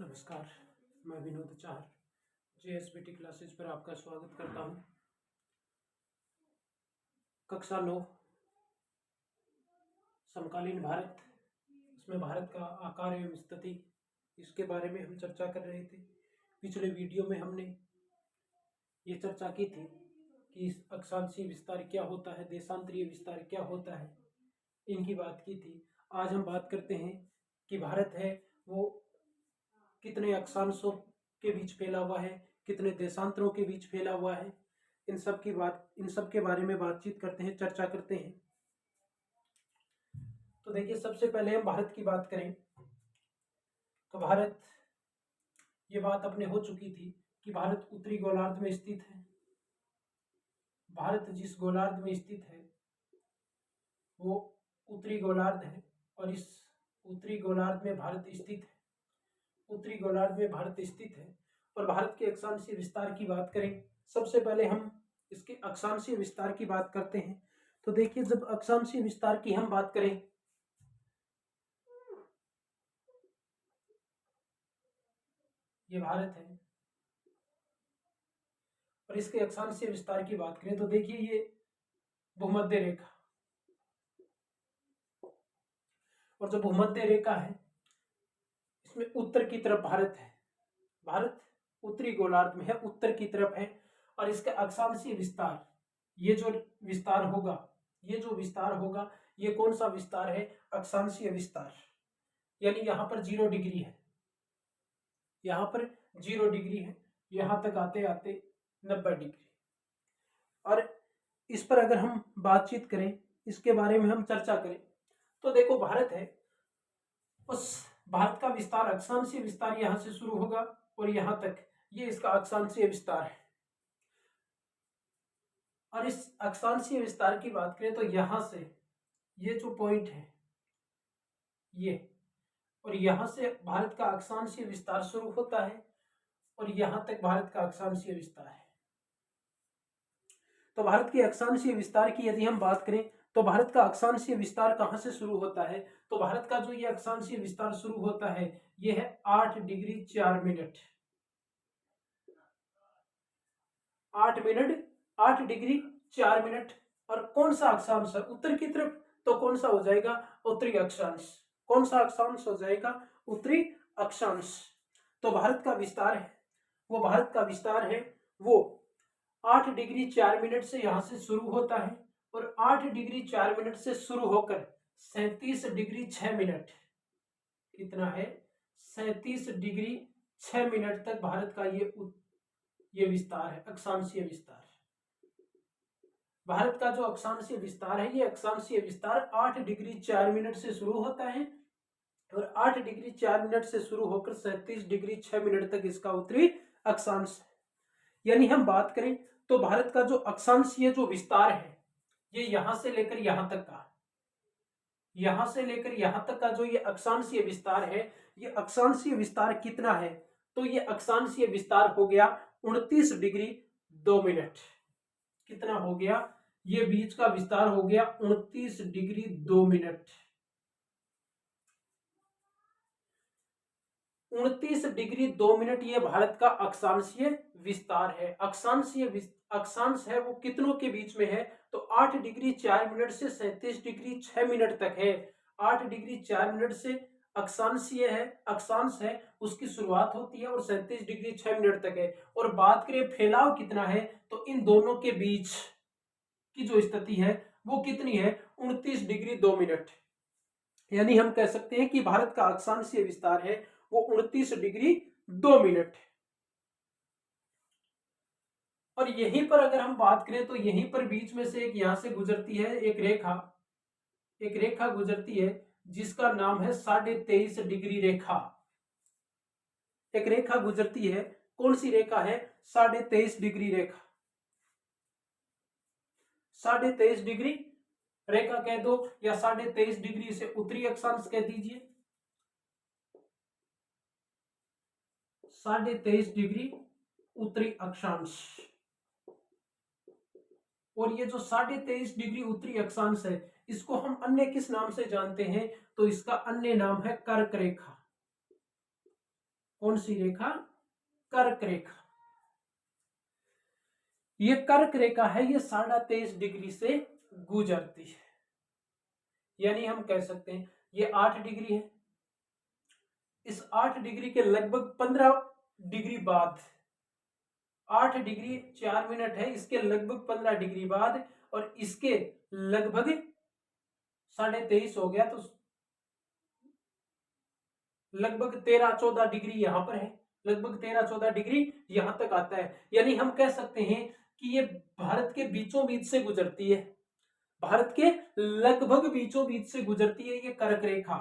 नमस्कार, मैं विनोद चार JSBT क्लासेस पर आपका स्वागत करता हूँ। कक्षा 9 समकालीन भारत, इसमें भारत का आकार एवं स्थिति, इसके बारे में हम चर्चा कर रहे थे। पिछले वीडियो में हमने ये चर्चा की थी कि अक्षांशीय विस्तार क्या होता है, देशांतरीय विस्तार क्या होता है, इनकी बात की थी। आज हम बात करते हैं कि भारत है वो कितने अक्षांशों के बीच फैला हुआ है, कितने देशांतरों के बीच फैला हुआ है, इन सब के बारे में बातचीत करते हैं, चर्चा करते हैं। तो देखिए, सबसे पहले हम भारत की बात करें तो भारत, ये बात अपने हो चुकी थी कि भारत उत्तरी गोलार्ध में स्थित है। भारत जिस गोलार्ध में स्थित है वो उत्तरी गोलार्ध है और इस उत्तरी गोलार्ध में भारत स्थित है। उत्तरी गोलार्ध में भारत स्थित है और भारत के अक्षांशीय विस्तार की बात करें, सबसे पहले हम इसके अक्षांशीय विस्तार की बात करते हैं। तो देखिए, जब अक्षांशीय विस्तार की हम बात करें, ये भारत है और इसके अक्षांशीय विस्तार की बात करें तो देखिए, ये भूमध्य रेखा, और जो भूमध्य रेखा है इसमें उत्तर की तरफ भारत है। भारत उत्तरी गोलार्ध में है, उत्तर की तरफ है और इसका अक्षांशीय विस्तार, ये जो विस्तार होगा, ये कौन सा विस्तार है? अक्षांशीय विस्तार। यानी यहाँ पर 0 डिग्री है, यहाँ पर 0 डिग्री है, यहाँ तक आते आते 90 डिग्री। और इस पर अगर हम बातचीत करें, इसके बारे में हम चर्चा करें तो देखो, भारत है, उस भारत का विस्तार, अक्षांशीय विस्तार यहाँ से शुरू होगा और यहाँ तक, ये इसका अक्षांशीय विस्तार है। और इस अक्षांशीय विस्तार की बात करें तो यहाँ से ये जो पॉइंट है ये, और यहाँ से भारत का अक्षांशीय विस्तार शुरू होता है और यहाँ तक भारत का अक्षांशीय विस्तार है। तो भारत के अक्षांशीय विस्तार की यदि हम बात करें तो भारत का अक्षांशीय विस्तार कहाँ से शुरू होता है? तो भारत का जो ये अक्षांशीय विस्तार शुरू होता है ये है 8 डिग्री 4 मिनट, 8 डिग्री 4 मिनट। और कौन सा अक्षांश है? उत्तर की तरफ, तो कौन सा हो जाएगा? उत्तरी अक्षांश। कौन सा अक्षांश हो जाएगा? उत्तरी अक्षांश। तो भारत का विस्तार है वो, भारत का विस्तार है वो 8 डिग्री 4 मिनट से यहां से शुरू होता है और 8 डिग्री 4 मिनट से शुरू होकर 37 डिग्री 6 मिनट, कितना है? 37 डिग्री 6 मिनट तक भारत का ये विस्तार है, अक्षांशीय विस्तार। भारत का जो अक्षांशीय विस्तार है, ये अक्षांशीय विस्तार 8 डिग्री 4 मिनट से शुरू होता है और 8 डिग्री 4 मिनट से शुरू होकर 37 डिग्री 6 मिनट तक इसका उत्तरी अक्षांश है। यानी हम बात करें तो भारत का जो अक्षांशीय जो विस्तार है ये यहां से लेकर यहां तक का, यहां से लेकर यहां तक का जो ये अक्षांशीय विस्तार है, ये अक्षांशीय विस्तार कितना है? तो ये अक्षांशीय विस्तार हो गया 29 डिग्री 2 मिनट। कितना हो गया? ये बीच का विस्तार हो गया 29 डिग्री 2 मिनट। 29 डिग्री 2 मिनट ये भारत का अक्षांशीय विस्तार है। अक्षांश है वो कितनों के बीच में है? तो 8 डिग्री 4 मिनट से 37 डिग्री 6 मिनट तक है। 8 डिग्री 4 मिनट से अक्षांश है उसकी शुरुआत होती है और 37 डिग्री 6 मिनट तक है। और बात करें फैलाव कितना है, तो इन दोनों के बीच की जो स्थिति है वो कितनी है? 29 डिग्री 2 मिनट। यानी हम कह सकते हैं कि भारत का अक्षांशीय विस्तार है वो 29 डिग्री 2 मिनट। और यहीं पर अगर हम बात करें तो यहीं पर बीच में से एक यहां से गुजरती है एक रेखा गुजरती है जिसका नाम है 23.5 डिग्री रेखा। एक रेखा गुजरती है, कौन सी रेखा है? 23.5 डिग्री रेखा। 23.5 डिग्री रेखा कह दो या 23.5 डिग्री से उत्तरी अक्षांश कह दीजिए। 23.5 डिग्री उत्तरी अक्षांश। और ये जो 23.5 डिग्री उत्तरी अक्षांश है इसको हम अन्य किस नाम से जानते हैं? तो इसका अन्य नाम है कर्क रेखा। कौन सी रेखा? कर्क रेखा। ये कर्क रेखा है, ये 23.5 डिग्री से गुजरती है, यानी हम कह सकते हैं ये 8 डिग्री है। इस 8 डिग्री के लगभग 15 डिग्री बाद, 8 डिग्री 4 मिनट है, इसके लगभग 15 डिग्री बाद और इसके लगभग 23.5 हो गया, तो लगभग 13-14 डिग्री यहां पर है, लगभग 13-14 डिग्री यहां तक आता है। यानी हम कह सकते हैं कि ये भारत के बीचों बीच से गुजरती है, भारत के लगभग बीचों बीच से गुजरती है ये कर्क रेखा।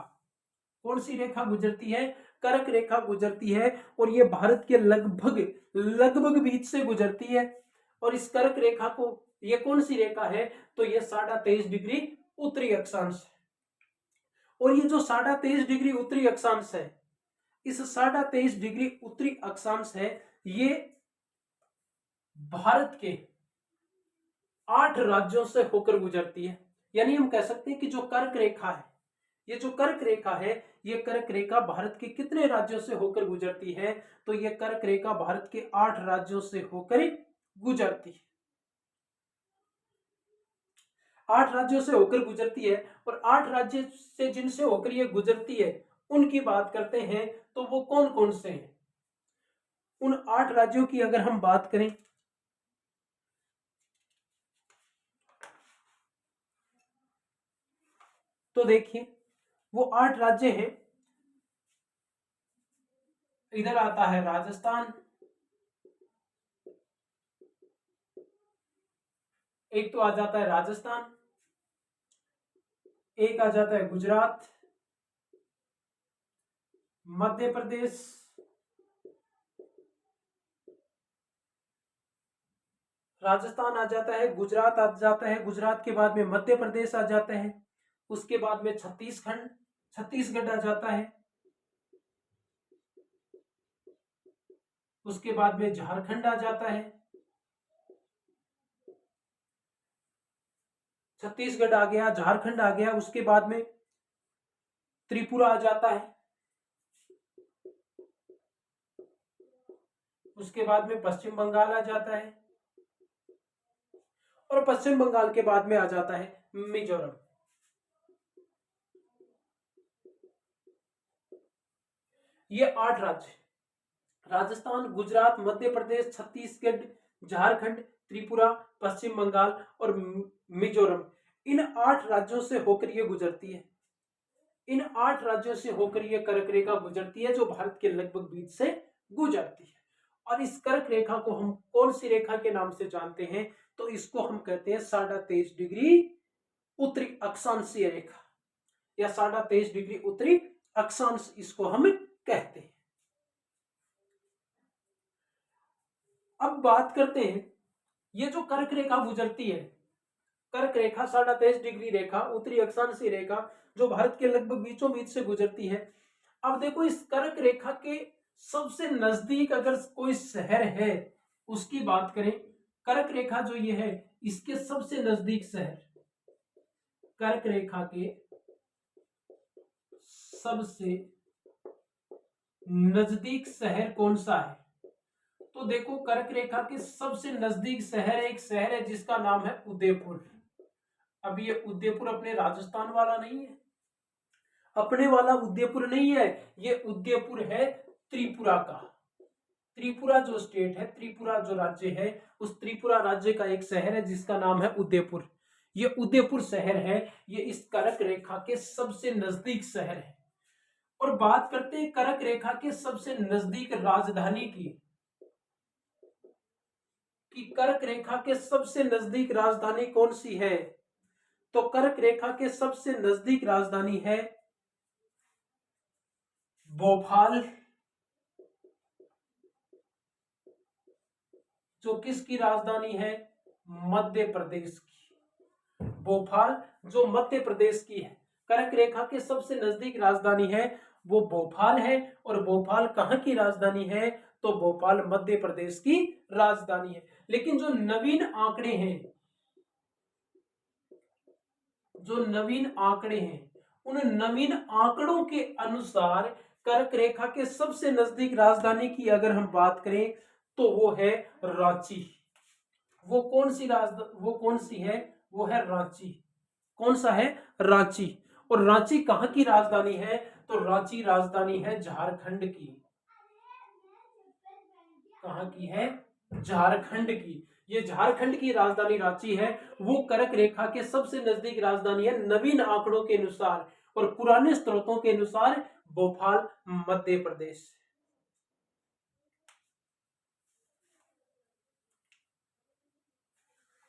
कौन सी रेखा गुजरती है? कर्क रेखा गुजरती है, और ये भारत के लगभग लगभग बीच से गुजरती है। और इस कर्क रेखा को, ये कौन सी रेखा है? तो ये 23.5 डिग्री उत्तरी अक्षांश है। और ये जो 23.5 डिग्री उत्तरी अक्षांश है, इस 23.5 डिग्री उत्तरी अक्षांश है, ये भारत के 8 राज्यों से होकर गुजरती है। यानी हम कह सकते हैं कि जो कर्क रेखा है, ये जो कर्क रेखा है, ये कर्क रेखा भारत के कितने राज्यों से होकर गुजरती है? तो ये कर्क रेखा भारत के 8 राज्यों से होकर गुजरती है, 8 राज्यों से होकर गुजरती है। और 8 राज्य से जिनसे होकर ये गुजरती है, उनकी बात करते हैं, तो वो कौन कौन से हैं? उन 8 राज्यों की अगर हम बात करें, तो देखिए वो 8 राज्य हैं। इधर आता है राजस्थान, एक तो आ जाता है राजस्थान, एक आ जाता है गुजरात, मध्य प्रदेश, राजस्थान आ जाता है, गुजरात आ जाता है, गुजरात के बाद में मध्य प्रदेश आ जाता है, उसके बाद में छत्तीसगढ़ आ जाता है, उसके बाद में झारखंड आ जाता है, छत्तीसगढ़ आ गया, झारखंड आ गया, उसके बाद में त्रिपुरा आ जाता है, उसके बाद में पश्चिम बंगाल आ जाता है, और पश्चिम बंगाल के बाद में आ जाता है मिजोरम। ये 8 राज्य, राजस्थान, गुजरात, मध्य प्रदेश, छत्तीसगढ़, झारखंड, त्रिपुरा, पश्चिम बंगाल और मिजोरम, इन 8 राज्यों से होकर ये गुजरती है। इन 8 राज्यों से होकर ये कर्क रेखा गुजरती है, जो भारत के लगभग बीच से गुजरती है। और इस कर्क रेखा को हम कौन सी रेखा के नाम से जानते हैं? तो इसको हम कहते हैं 23.5 डिग्री उत्तरी अक्षांशीय रेखा, या 23.5 डिग्री उत्तरी अक्षांश इसको हम कहते हैं। अब बात करते हैं, ये जो कर्क रेखा गुजरती है, कर्क रेखा 23.5 डिग्री रेखा, उत्तरी अक्षांशीय रेखा, जो भारत के लगभग बीचों बीच से गुजरती है। अब देखो, इस कर्क रेखा के सबसे नजदीक अगर कोई शहर है, उसकी बात करें, कर्क रेखा जो ये है, इसके सबसे नजदीक शहर, कर्क रेखा के सबसे नजदीक शहर कौन सा है? तो देखो, कर्क रेखा के सबसे नजदीक शहर, एक शहर है जिसका नाम है उदयपुर। अब ये उदयपुर अपने राजस्थान वाला नहीं है, अपने वाला उदयपुर नहीं है, ये उदयपुर है त्रिपुरा का। त्रिपुरा जो स्टेट है, त्रिपुरा जो राज्य है, उस त्रिपुरा राज्य का एक शहर है जिसका नाम है उदयपुर। ये उदयपुर शहर है, ये इस कर्क रेखा के सबसे नजदीक शहर है। और बात करते हैं कर्क रेखा के सबसे नजदीक राजधानी की, कि कर्क रेखा के सबसे नजदीक राजधानी कौन सी है? तो कर्क रेखा के सबसे नजदीक राजधानी है भोपाल, जो किसकी राजधानी है? मध्य प्रदेश की। भोपाल जो मध्य प्रदेश की है, कर्क रेखा के सबसे नजदीक राजधानी है वो भोपाल है। और भोपाल कहाँ की राजधानी है? तो भोपाल मध्य प्रदेश की राजधानी है। लेकिन जो नवीन आंकड़े हैं, जो नवीन आंकड़े हैं, उन नवीन आंकड़ों के अनुसार कर्क रेखा के सबसे नजदीक राजधानी की अगर हम बात करें तो वो है रांची। वो कौन सी है? वो है रांची। कौन सा है? रांची। और रांची कहाँ की राजधानी है? तो रांची राजधानी है झारखंड की। कहाँ की है? झारखंड की। ये झारखंड की राजधानी रांची है। वो कर्क रेखा के सबसे नजदीक राजधानी है नवीन आंकड़ों के अनुसार, और पुराने स्रोतों के अनुसार भोपाल मध्य प्रदेश।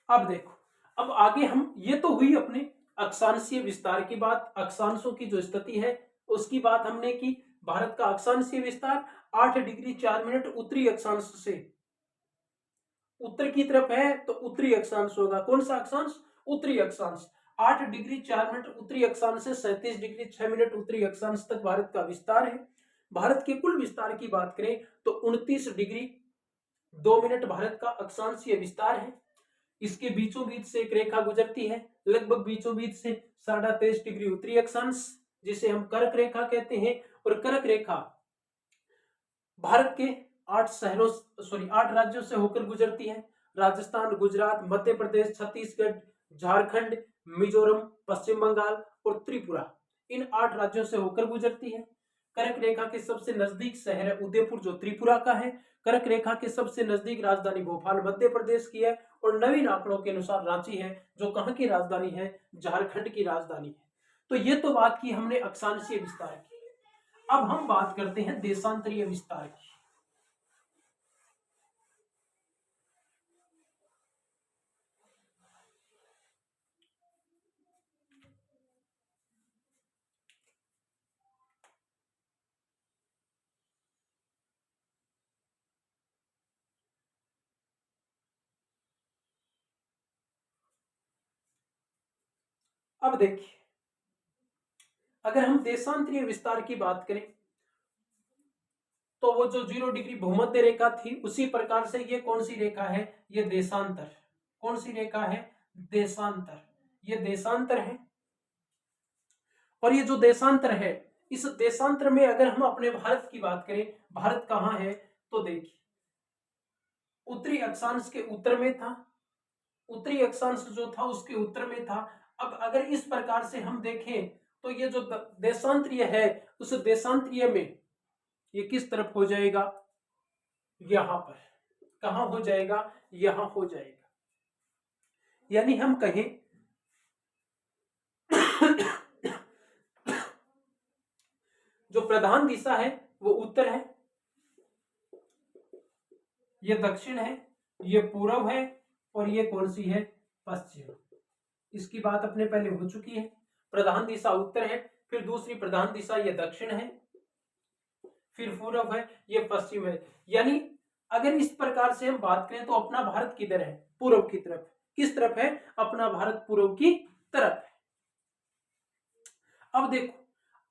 अब देखो, अब आगे हम, ये तो हुई अपने अक्षांशीय विस्तार की बात, अक्षांशों की जो स्थिति है उसकी बात हमने की। भारत का अक्षांशीय विस्तार 8 डिग्री 4 मिनट उत्तरी अक्षांश से, उत्तर की तरफ है तो उत्तरी अक्षांश होगा। कौन सा अक्षांश? उत्तरी अक्षांश। 8 डिग्री 4 मिनट उत्तरी अक्षांश से 37 डिग्री 6 मिनट उत्तरी अक्षांश तक भारत का विस्तार है। भारत के कुल विस्तार की बात करें तो 29 डिग्री 2 मिनट भारत का अक्षांशीय विस्तार है। इसके बीचों बीच से एक रेखा गुजरती है, लगभग बीचों बीच से 23.5 डिग्री उत्तरी अक्षांश, जिसे हम कर्क रेखा कहते हैं। और कर्क रेखा भारत के 8 राज्यों से होकर गुजरती है। राजस्थान, गुजरात, मध्य प्रदेश, छत्तीसगढ़, झारखंड, मिजोरम, पश्चिम बंगाल और त्रिपुरा, इन 8 राज्यों से होकर गुजरती है। कर्क रेखा के सबसे नजदीक शहर है उदयपुर, जो त्रिपुरा का है। कर्क रेखा के सबसे नजदीक राजधानी भोपाल मध्य प्रदेश की है, और नवीन आंकड़ों के अनुसार रांची है, जो कहां की राजधानी है? झारखंड की राजधानी है। तो ये तो बात की हमने अक्षांशीय विस्तार की। अब हम बात करते हैं देशांतरीय विस्तार की। अब देखिए, अगर हम देशांतरीय विस्तार की बात करें तो वो जो 0 डिग्री भूमध्य रेखा थी, उसी प्रकार से ये कौन सी रेखा है? ये देशांतर। कौन सी रेखा है? देशांतर। ये देशांतर है। और ये जो देशांतर है, इस देशांतर में अगर हम अपने भारत की बात करें, भारत कहाँ है? तो देखिए, उत्तरी अक्षांश के उत्तर में था। उत्तरी अक्षांश जो था उसके उत्तर में था। अब अगर इस प्रकार से हम देखें तो ये जो देशांतरीय है, उस देशांतरीय में ये किस तरफ हो जाएगा? यहां पर। कहां हो जाएगा? यहां हो जाएगा। यानी हम कहें जो प्रधान दिशा है वो उत्तर है, ये दक्षिण है, ये पूर्व है, और ये कौन सी है? पश्चिम। इसकी बात अपने पहले हो चुकी है। प्रधान दिशा उत्तर है, फिर दूसरी प्रधान दिशा ये दक्षिण है, फिर पूर्व है, ये पश्चिम है। यानी अगर इस प्रकार से हम बात करें तो अपना भारत किधर है? पूर्व की तरफ। किस तरफ है? अपना भारत पूर्व की तरफ है। अब देखो,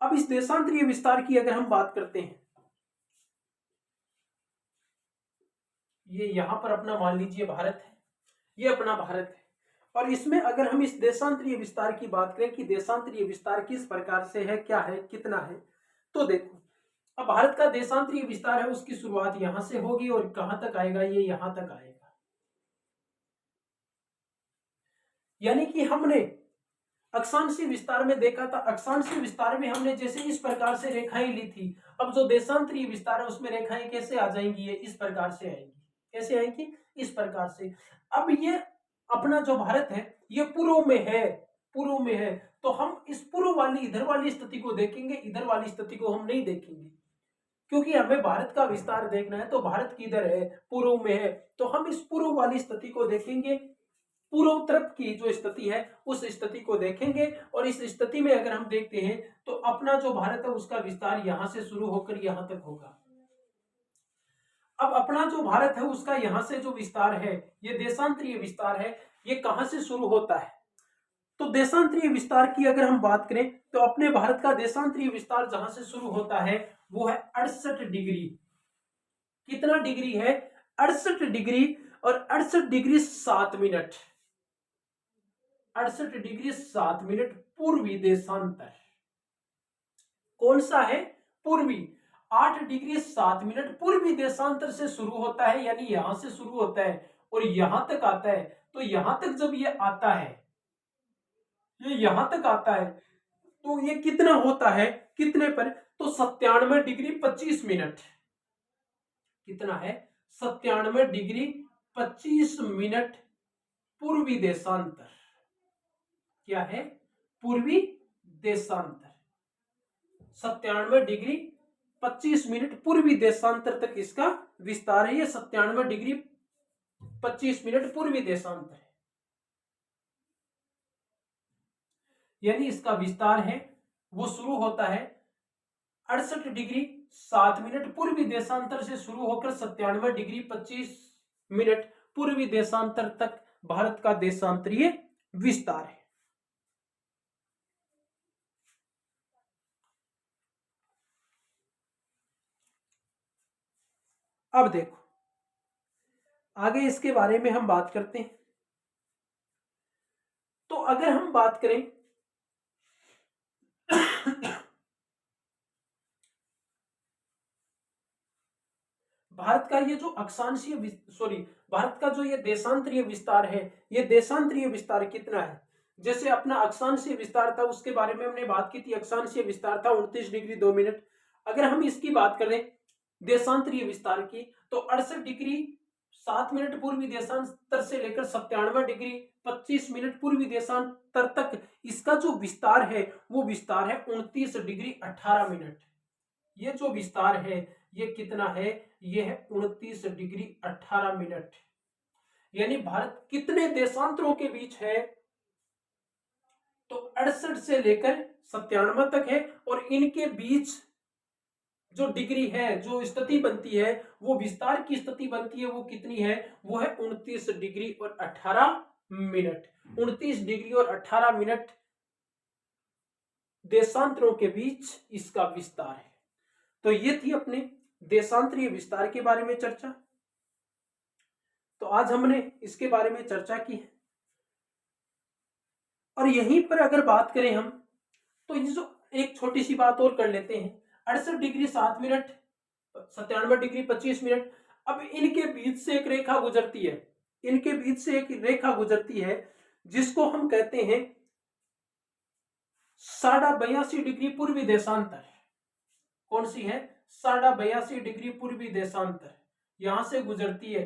अब इस देशांतरीय विस्तार की अगर हम बात करते हैं, ये यहां पर अपना मान लीजिए भारत है, ये अपना भारत है। और इसमें अगर हम इस देशांतरीय विस्तार की बात करें कि देशांतरीय विस्तार किस प्रकार से है, क्या है, कितना है, तो देखो, अब भारत का देशांतरीय विस्तार है, उसकी शुरुआत यहां से होगी और कहां तक आएगा? ये यहां तक आएगा। यानी कि हमने अक्षांशीय विस्तार में देखा था, अक्षांशीय विस्तार में हमने जैसे इस प्रकार से रेखाएं ली थी। अब जो देशांतरीय विस्तार है उसमें रेखाएं कैसे आ जाएंगी? ये इस प्रकार से आएंगी। कैसे आएंगी? इस प्रकार से। अब ये अपना जो भारत है ये पूर्व में है, पूर्व में है, तो हम इस पूर्व वाली, इधर वाली स्थिति को देखेंगे, इधर वाली स्थिति को हम नहीं देखेंगे, क्योंकि हमें भारत का विस्तार देखना है। तो भारत किधर है? पूर्व में है, तो हम इस पूर्व वाली स्थिति को देखेंगे, पूर्व तरफ की जो स्थिति है उस स्थिति को देखेंगे। और इस स्थिति में अगर हम देखते हैं तो अपना जो भारत है उसका विस्तार यहां से शुरू होकर यहां तक होगा। अब अपना जो भारत है उसका यहां से जो विस्तार है, ये देशांतरीय विस्तार है, ये कहां से शुरू होता है? तो देशांतरीय विस्तार की अगर हम बात करें तो अपने भारत का देशांतरीय विस्तार जहां से शुरू होता है वो है 68 डिग्री। कितना डिग्री है? 68 डिग्री, और 68 डिग्री 7 मिनट, 68 डिग्री 7 मिनट पूर्वी देशांतर। कौन सा है? पूर्वी। 8 डिग्री 7 मिनट पूर्वी देशांतर से शुरू होता है, यानी यहां से शुरू होता है और यहां तक आता है। तो यहां तक जब ये आता है, ये यहां तक आता है, तो ये कितना होता है, कितने पर, तो 97 डिग्री 25 मिनट। कितना है, 97 डिग्री 25 मिनट पूर्वी देशांतर। क्या है, पूर्वी देशांतर। 97 डिग्री 25 मिनट पूर्वी देशांतर तक इसका विस्तार है। ये 97 डिग्री 25 मिनट पूर्वी देशांतर है, यानी इसका विस्तार है वो शुरू होता है 68 डिग्री 7 मिनट पूर्वी देशांतर से शुरू होकर 97 डिग्री 25 मिनट पूर्वी देशांतर तक भारत का देशांतरीय विस्तार है। अब देखो आगे इसके बारे में हम बात करते हैं। तो अगर हम बात करें भारत का ये जो अक्षांशीय भारत का जो ये देशांतरीय विस्तार है, ये देशांतरीय विस्तार कितना है। जैसे अपना अक्षांशीय विस्तार था उसके बारे में हमने बात की थी, अक्षांशीय विस्तार था 29 डिग्री 2 मिनट। अगर हम इसकी बात करें देशांतरीय विस्तार की, तो 68 डिग्री 7 मिनट पूर्वी देशांतर से लेकर 97 डिग्री 25 मिनट पूर्वी देशांतर तक इसका जो विस्तार है वो विस्तार है 29 डिग्री 18 मिनट। ये जो विस्तार है ये कितना है, ये है 29 डिग्री 18 मिनट। यानी भारत कितने देशांतरों के बीच है, तो 68 से लेकर 97 तक है, और इनके बीच जो डिग्री है, जो स्थिति बनती है, वो विस्तार की स्थिति बनती है, वो कितनी है, वो है 29 डिग्री 18 मिनट। 29 डिग्री 18 मिनट देशांतरों के बीच इसका विस्तार है। तो ये थी अपने देशांतरीय विस्तार के बारे में चर्चा। तो आज हमने इसके बारे में चर्चा की है। और यहीं पर अगर बात करें हम, तो ये जो एक छोटी सी बात और कर लेते हैं, 68 डिग्री 7 मिनट 97 डिग्री 25 मिनट। अब इनके बीच से एक रेखा गुजरती है, इनके बीच से एक रेखा गुजरती है जिसको हम कहते हैं 82.5 डिग्री पूर्वी देशांतर। कौन सी है, 82.5 डिग्री पूर्वी देशांतर, यहां से गुजरती है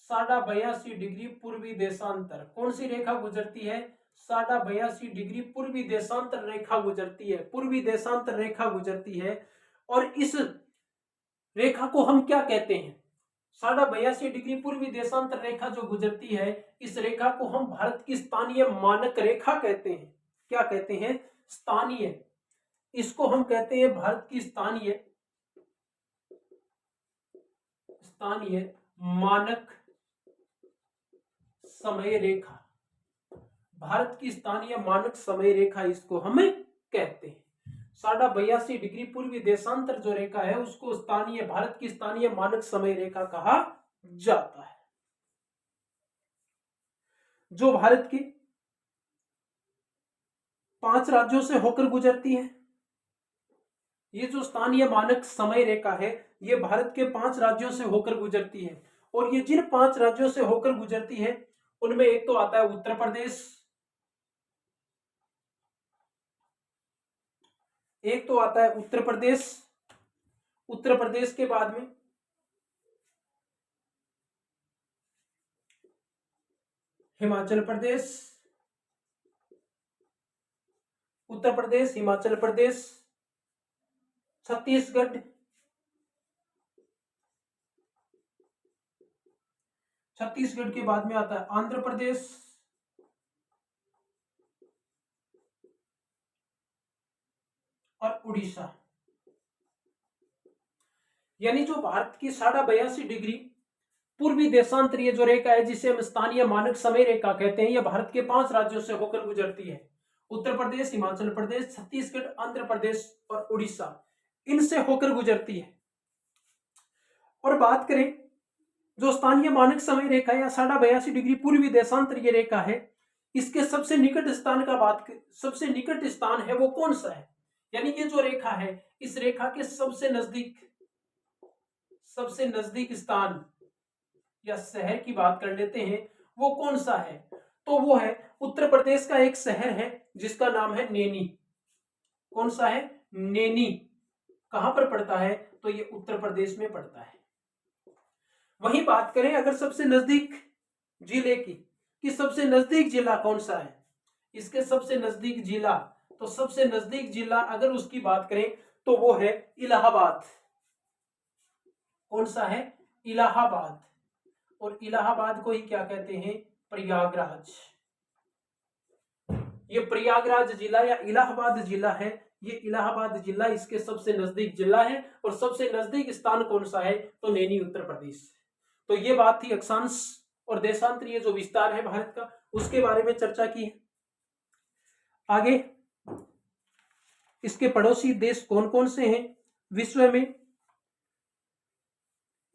82.5 डिग्री पूर्वी देशांतर। कौन सी रेखा गुजरती है, 82.5 डिग्री पूर्वी देशांतर रेखा गुजरती है, पूर्वी देशांतर रेखा गुजरती है। और इस रेखा को हम क्या कहते हैं, 82.5 डिग्री पूर्वी देशांतर रेखा जो गुजरती है, इस रेखा को हम भारत की स्थानीय मानक रेखा कहते हैं। क्या कहते हैं, स्थानीय, इसको हम कहते हैं भारत की स्थानीय मानक समय रेखा। भारत की स्थानीय मानक समय रेखा इसको हम कहते हैं। 82.5 डिग्री पूर्वी देशांतर जो रेखा है उसको स्थानीय, भारत की स्थानीय मानक समय रेखा कहा जाता है, जो भारत के 5 राज्यों से होकर गुजरती है। ये जो स्थानीय मानक समय रेखा है ये भारत के 5 राज्यों से होकर गुजरती है। और ये जिन 5 राज्यों से होकर गुजरती है उनमें एक तो आता है उत्तर प्रदेश, एक तो आता है उत्तर प्रदेश, उत्तर प्रदेश के बाद में हिमाचल प्रदेश, उत्तर प्रदेश, हिमाचल प्रदेश, छत्तीसगढ़, छत्तीसगढ़ के बाद में आता है आंध्र प्रदेश, और उड़ीसा। यानी जो भारत की 82.5 डिग्री पूर्वी देशांतरीय जो रेखा है जिसे हम स्थानीय मानक समय रेखा कहते हैं, यह भारत के 5 राज्यों से होकर गुजरती है। उत्तर प्रदेश, हिमाचल प्रदेश, छत्तीसगढ़, आंध्र प्रदेश और उड़ीसा, इनसे होकर गुजरती है। और बात करें जो स्थानीय मानक समय रेखा या 82.5 डिग्री पूर्वी देशांतरीय रेखा है, इसके सबसे निकट स्थान है वो कौन सा है, यानी ये जो रेखा है, इस रेखा के सबसे नजदीक स्थान या शहर की बात कर लेते हैं, वो कौन सा है? तो वो है उत्तर प्रदेश का एक शहर है जिसका नाम है नैनी। कौन सा है? नैनी। कहां पर पड़ता है? तो ये उत्तर प्रदेश में पड़ता है। वहीं बात करें अगर सबसे नजदीक जिले की, कि सबसे नजदीक जिला कौन सा है, इसके सबसे नजदीक जिला, तो सबसे नजदीक जिला अगर उसकी बात करें तो वो है इलाहाबाद। कौन सा है? इलाहाबाद। और इलाहाबाद को ही क्या कहते हैं? प्रयागराज। ये प्रयागराज जिला या इलाहाबाद जिला है, ये इलाहाबाद जिला इसके सबसे नजदीक जिला है। और सबसे नजदीक स्थान कौन सा है? तो नैनी, उत्तर प्रदेश। तो ये बात थी अक्षांश और देशांतर, जो विस्तार है भारत का, उसके बारे में चर्चा की है। आगे इसके पड़ोसी देश कौन कौन से हैं विश्व में,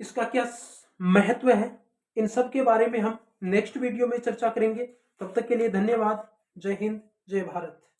इसका क्या महत्व है, इन सब के बारे में हम नेक्स्ट वीडियो में चर्चा करेंगे। तब तक के लिए धन्यवाद। जय हिंद, जय भारत।